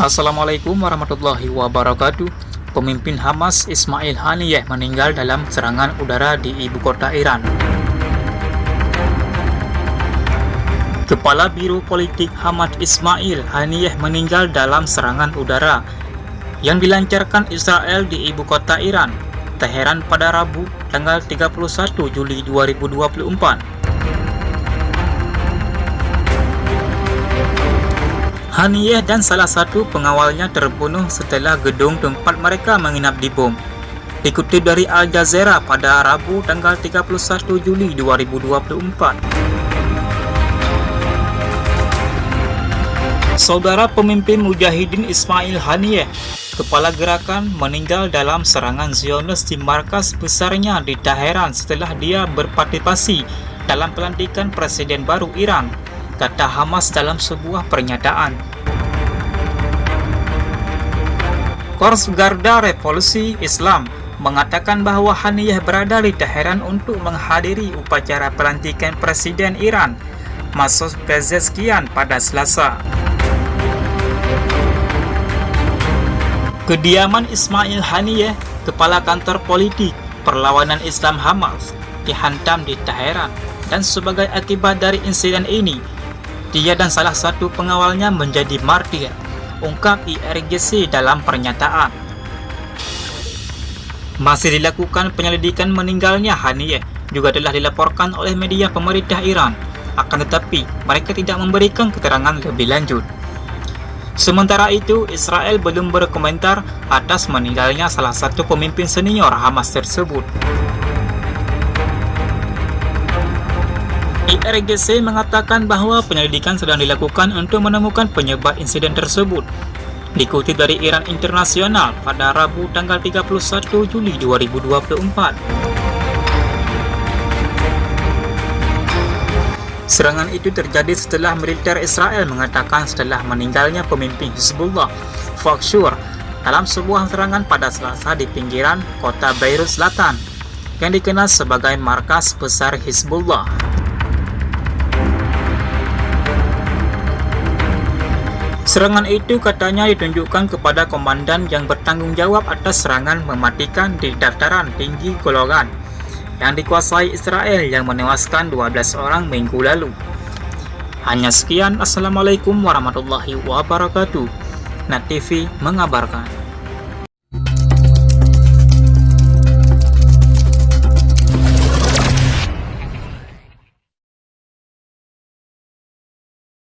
Assalamualaikum warahmatullahi wabarakatuh. Pemimpin Hamas Ismail Haniyeh meninggal dalam serangan udara di ibu kota Iran. Kepala Biro Politik Hamas Ismail Haniyeh meninggal dalam serangan udara yang dilancarkan Israel di ibu kota Iran, Teheran pada Rabu, tanggal 31 Juli 2024. Haniyeh dan salah satu pengawalnya terbunuh setelah gedung tempat mereka menginap dibom. Dikutip dari Al Jazeera pada Rabu tanggal 31 Juli 2024. Saudara pemimpin Mujahidin Ismail Haniyeh, kepala gerakan, meninggal dalam serangan Zionis di markas besarnya di Teheran setelah dia berpartisipasi dalam pelantikan presiden baru Iran, kata Hamas dalam sebuah pernyataan. Korps Garda Revolusi Islam mengatakan bahwa Haniyeh berada di Teheran untuk menghadiri upacara pelantikan Presiden Iran, Masoud Pezeshkian, pada Selasa. Kediaman Ismail Haniyeh, kepala kantor politik perlawanan Islam Hamas, dihantam di Teheran, dan sebagai akibat dari insiden ini, dia dan salah satu pengawalnya menjadi martir, ungkap IRGC dalam pernyataan. Masih dilakukan penyelidikan meninggalnya Haniyeh juga telah dilaporkan oleh media pemerintah Iran, akan tetapi mereka tidak memberikan keterangan lebih lanjut. Sementara itu, Israel belum berkomentar atas meninggalnya salah satu pemimpin senior Hamas tersebut. IRGC mengatakan bahwa penyelidikan sedang dilakukan untuk menemukan penyebab insiden tersebut. Dikutip dari Iran Internasional pada Rabu tanggal 31 Juli 2024. Serangan itu terjadi setelah militer Israel mengatakan setelah meninggalnya pemimpin Hizbullah, Fuad Shur, dalam sebuah serangan pada Selasa di pinggiran kota Beirut Selatan, yang dikenal sebagai markas besar Hizbullah. Serangan itu katanya ditunjukkan kepada komandan yang bertanggung jawab atas serangan mematikan di dataran tinggi Golan yang dikuasai Israel yang menewaskan 12 orang minggu lalu. Hanya sekian, Assalamualaikum warahmatullahi wabarakatuh. NAT TV mengabarkan.